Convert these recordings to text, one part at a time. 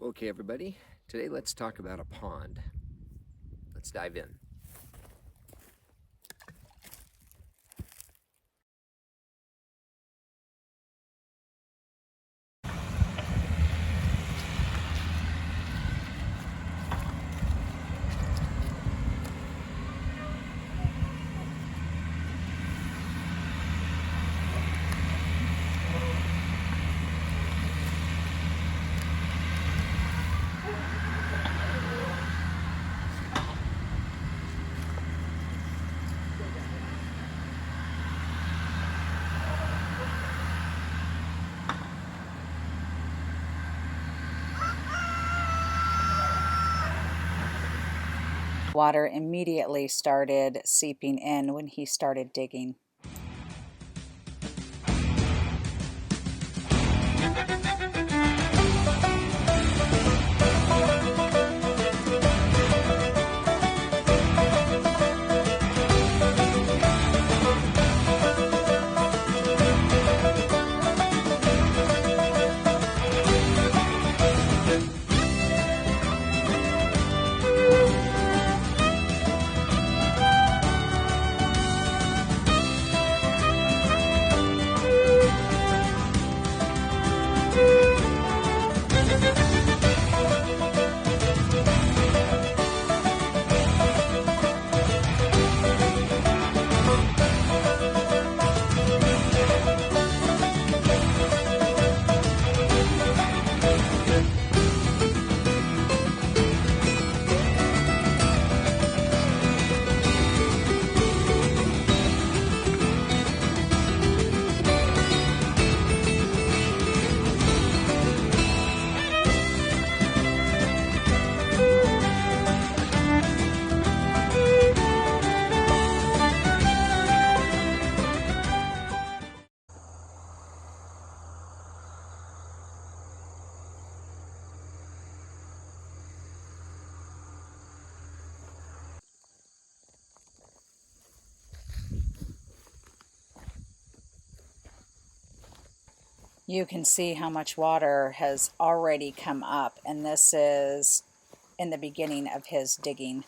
Okay, everybody, today let's talk about a pond. Let's dive in. Water immediately started seeping in when he started digging. You can see how much water has already come up, and this is in the beginning of his digging.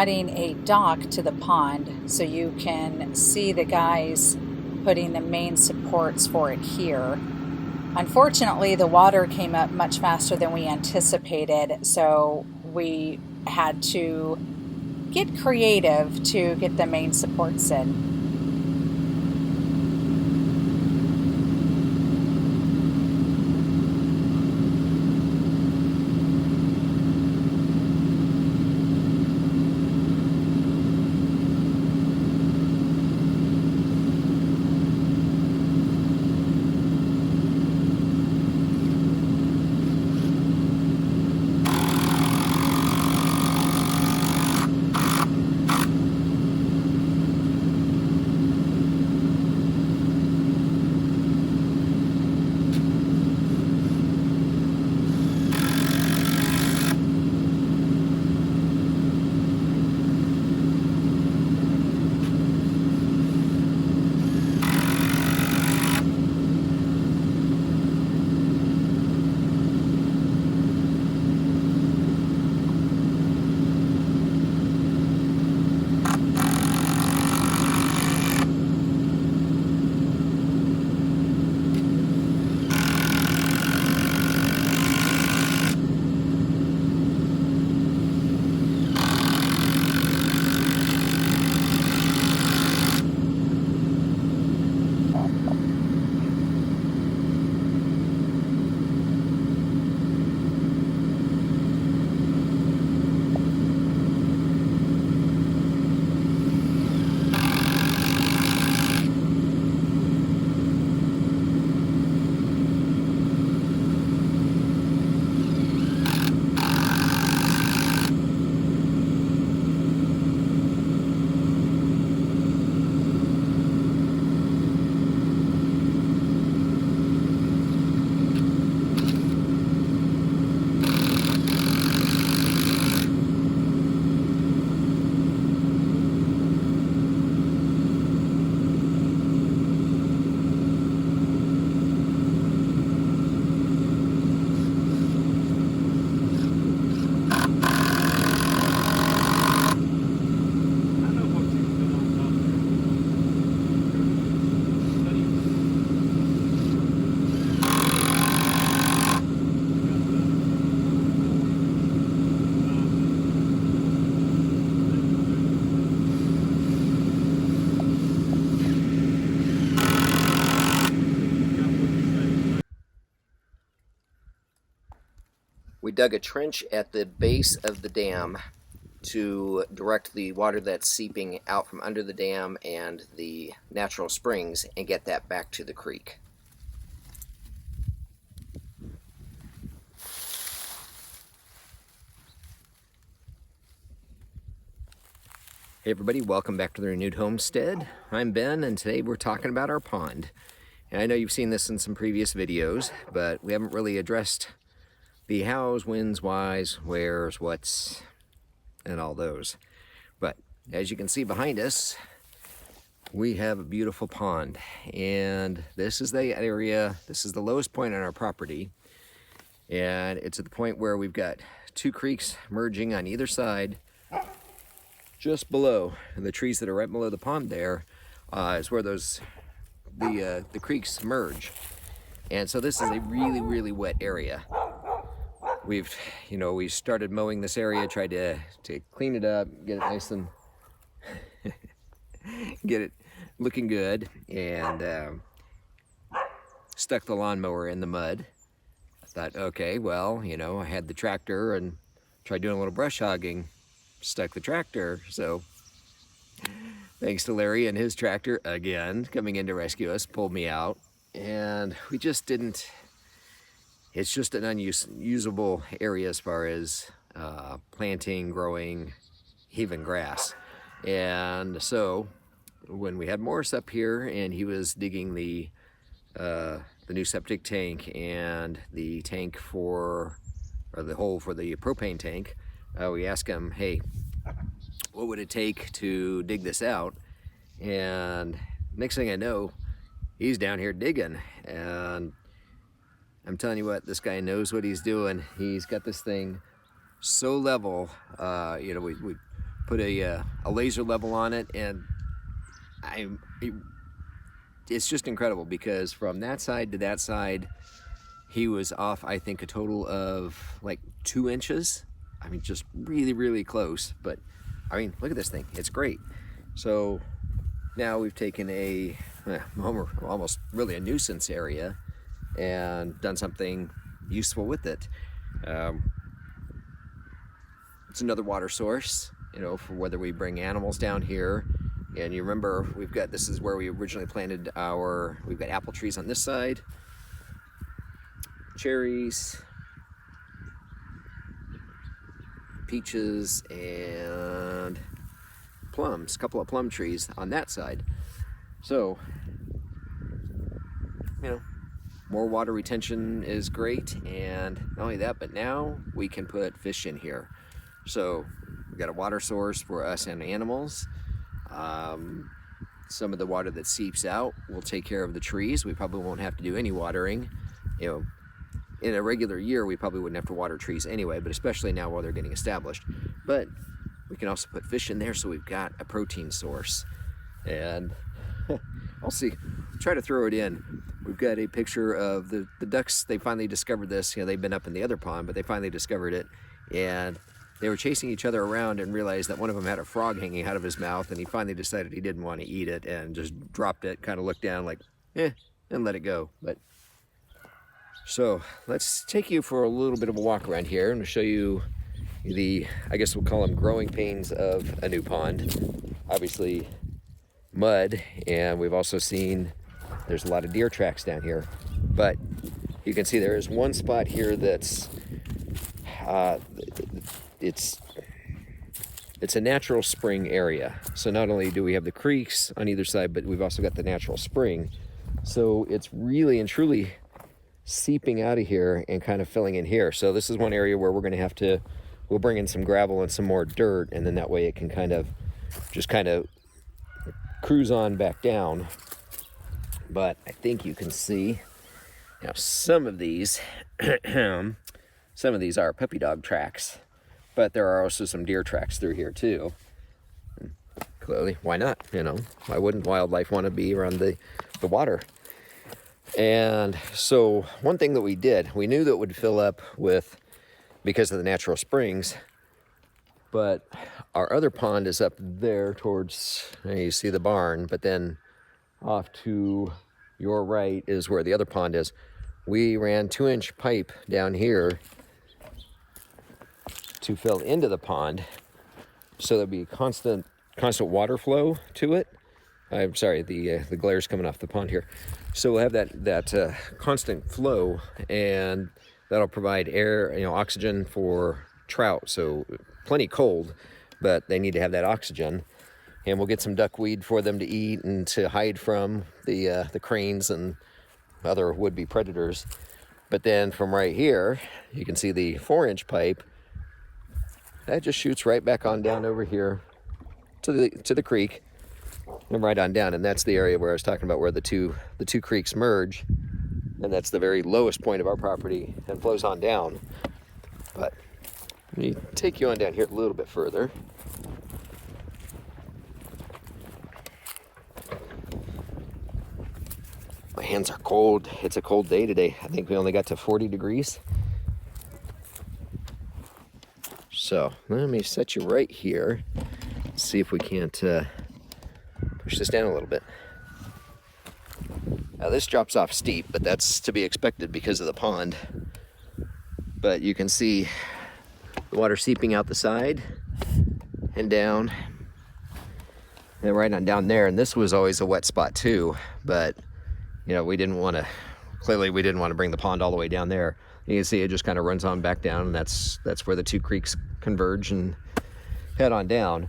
adding a dock to the pond so you can see the guys putting the main supports for it here. Unfortunately, the water came up much faster than we anticipated, so we had to get creative to get the main supports in. We dug a trench at the base of the dam to direct the water that's seeping out from under the dam and the natural springs and get that back to the creek. Hey everybody, welcome back to the Renewed Homestead. I'm Ben, and today we're talking about our pond. And I know you've seen this in some previous videos, but we haven't really addressed the hows, whens, whys, wheres, whats, and all those. But as you can see behind us, we have a beautiful pond. And this is the area, this is the lowest point on our property. And it's at the point where we've got two creeks merging on either side. Just below, and the trees that are right below the pond there is where the creeks merge. And so this is a really, really wet area. We started mowing this area, tried to clean it up, get it nice and get it looking good, and stuck the lawnmower in the mud. I thought, okay, well, I had the tractor and tried doing a little brush hogging, stuck the tractor. So thanks to Larry and his tractor again coming in to rescue us, pulled me out, and we just didn't. It's just an unusable area as far as planting, growing, even grass. And so when we had Morris up here and he was digging the new septic tank and the tank or the hole for the propane tank, we asked him, hey, what would it take to dig this out? And next thing I know, he's down here digging, and I'm telling you what, this guy knows what he's doing. He's got this thing so level. We put a laser level on it, and it's just incredible because from that side to that side, he was off, I think, a total of like 2 inches. I mean, just really, really close. But I mean, look at this thing. It's great. So now we've taken almost really a nuisance area and done something useful with it. It's another water source, you know, for whether we bring animals down here. And you remember, this is where we originally planted we've got apple trees on this side, cherries, peaches, and plums, a couple of plum trees on that side. So, you know, more water retention is great, and not only that, but now we can put fish in here. So we've got a water source for us and animals. Some of the water that seeps out will take care of the trees. We probably won't have to do any watering. You know, in a regular year, we probably wouldn't have to water trees anyway, but especially now while they're getting established. But we can also put fish in there, so we've got a protein source. And I'll try to throw it in. We've got a picture of the ducks. They finally discovered this. You know, they've been up in the other pond, but they finally discovered it. And they were chasing each other around and realized that one of them had a frog hanging out of his mouth, and he finally decided he didn't want to eat it and just dropped it, kind of looked down like, and let it go. But so let's take you for a little bit of a walk around here and show you I guess we'll call them growing pains of a new pond. Obviously mud, and we've also seen there's a lot of deer tracks down here. But you can see there is one spot here that's it's a natural spring area. So not only do we have the creeks on either side, but we've also got the natural spring. So it's really and truly seeping out of here and kind of filling in here. So this is one area where we're going to we'll bring in some gravel and some more dirt, and then that way it can kind of cruise on back down. But I think you can see now some of these are puppy dog tracks, but there are also some deer tracks through here too. And clearly, why not? You know, why wouldn't wildlife want to be around the water? And so one thing that we did, we knew that it would fill up because of the natural springs, but our other pond is up there towards, you see the barn, but then off to your right is where the other pond is. We ran 2-inch pipe down here to fill into the pond, so there'll be constant water flow to it. I'm sorry, the glare's coming off the pond here. So we'll have that constant flow, and that'll provide air, oxygen for trout. So plenty cold, but they need to have that oxygen. And we'll get some duckweed for them to eat and to hide from the cranes and other would-be predators. But then from right here, you can see the 4-inch pipe that just shoots right back on down over here to the creek and right on down. And that's the area where I was talking about, where the two creeks merge, and that's the very lowest point of our property and flows on down. But let me take you on down here a little bit further. My hands are cold. It's a cold day today. I think we only got to 40 degrees. So let me set you right here. See if we can't push this down a little bit. Now this drops off steep, but that's to be expected because of the pond. But you can see the water seeping out the side and down and right on down there. And this was always a wet spot too, but we didn't want to bring the pond all the way down there. You can see it just kind of runs on back down, and that's where the two creeks converge and head on down.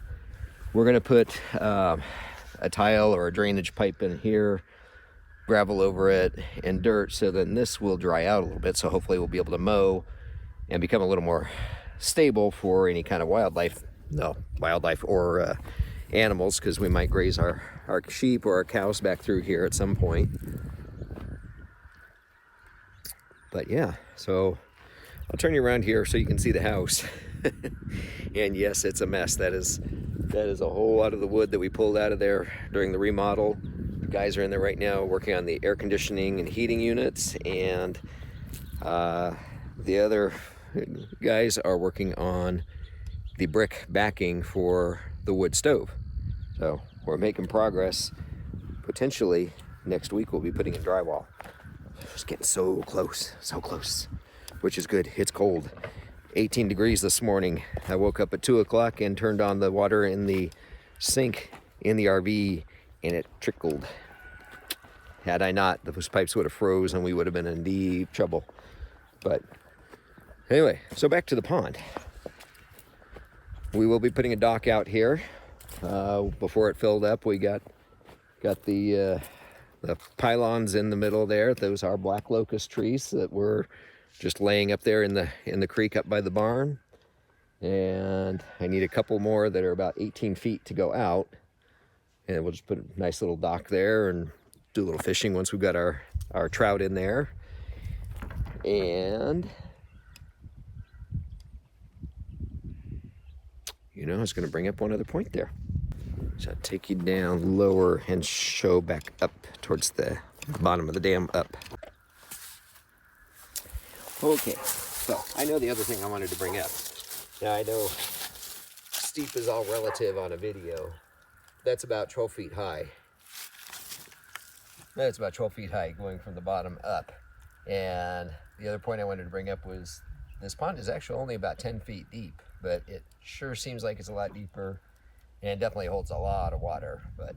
We're going to put a tile or a drainage pipe in here, gravel over it, and dirt, so then this will dry out a little bit. So hopefully we'll be able to mow and become a little more stable for any kind of wildlife or animals, because we might graze our sheep or our cows back through here at some point. But yeah, so I'll turn you around here so you can see the house. And yes, it's a mess. That is That is a whole lot of the wood that we pulled out of there during the remodel. The guys are in there right now working on the air conditioning and heating units, and the other guys are working on the brick backing for the wood stove. So we're making progress. Potentially next week we'll be putting in drywall. It's getting so close, which is good. It's cold. 18 degrees this morning. I woke up at 2 o'clock and turned on the water in the sink in the RV, and it trickled. Had I not, those pipes would have froze and we would have been in deep trouble. But anyway, so back to the pond. We will be putting a dock out here. Before it filled up, we got the pylons in the middle there. Those are black locust trees that were just laying up there in the creek up by the barn. And I need a couple more that are about 18 feet to go out. And we'll just put a nice little dock there and do a little fishing once we've got our trout in there. And you know, I was going to bring up one other point there. So I'll take you down lower and show back up towards the bottom of the dam up. Okay, so I know the other thing I wanted to bring up. Now I know steep is all relative on a video. That's about 12 feet high. That's about 12 feet high going from the bottom up. And the other point I wanted to bring up was this pond is actually only about 10 feet deep, but it sure seems like it's a lot deeper, and it definitely holds a lot of water. But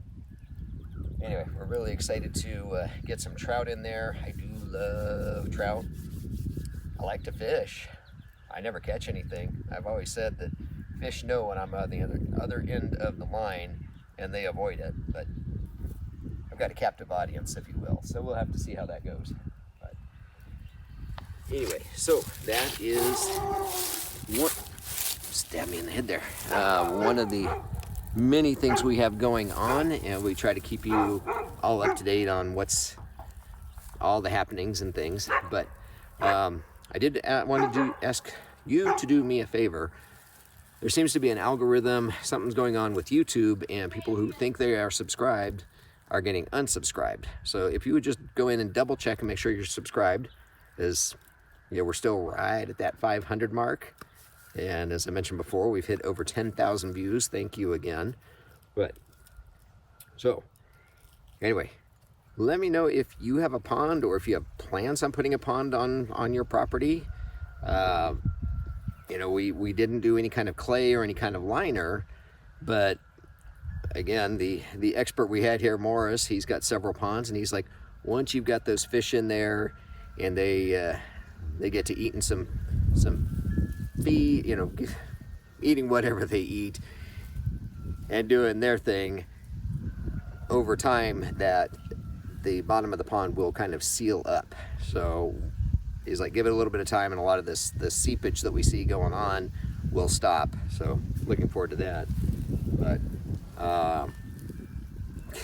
anyway, we're really excited to get some trout in there. I do love trout. I like to fish. I never catch anything. I've always said that fish know when I'm on the other end of the line and they avoid it, but I've got a captive audience, if you will, so we'll have to see how that goes. But anyway, so that is one, stab me in the head there, one of the many things we have going on, and we try to keep you all up to date on what's all the happenings and things. But I did want to ask you to do me a favor. There seems to be an algorithm, something's going on with YouTube, and people who think they are subscribed are getting unsubscribed. So if you would just go in and double check and make sure you're subscribed, as you know, we're still right at that 500 mark. And as I mentioned before, we've hit over 10,000 views. Thank you again. But so anyway, let me know if you have a pond or if you have plans on putting a pond on your property. You know, we didn't do any kind of clay or any kind of liner, but again, the expert we had here, Morris, he's got several ponds, and he's like, once you've got those fish in there and they get to eating some feed, you know, eating whatever they eat and doing their thing, over time that the bottom of the pond will kind of seal up. So he's like, give it a little bit of time and a lot of this seepage that we see going on will stop. So looking forward to that. But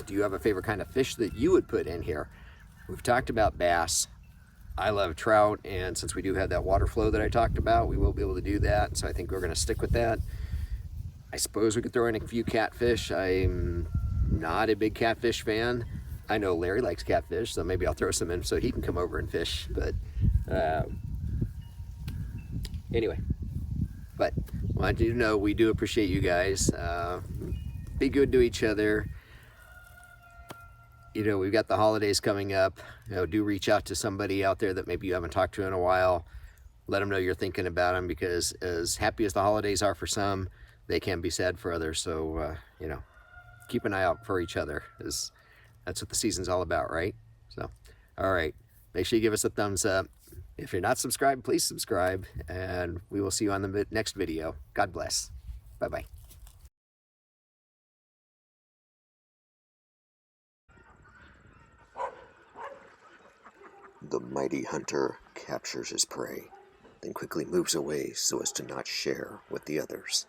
do you have a favorite kind of fish that you would put in here? We've talked about bass. I love trout, and since we do have that water flow that I talked about, we will be able to do that. So I think we're going to stick with that. I suppose we could throw in a few catfish. I'm not a big catfish fan. I know Larry likes catfish, so maybe I'll throw some in so he can come over and fish. But anyway, but I want you to know we do appreciate you guys. Be good to each other. You know, we've got the holidays coming up. You know, do reach out to somebody out there that maybe you haven't talked to in a while. Let them know you're thinking about them, because as happy as the holidays are for some, they can be sad for others. So, you know, keep an eye out for each other. That's what the season's all about, right? So, all right. Make sure you give us a thumbs up. If you're not subscribed, please subscribe, and we will see you on the next video. God bless. Bye-bye. The mighty hunter captures his prey, then quickly moves away so as to not share with the others.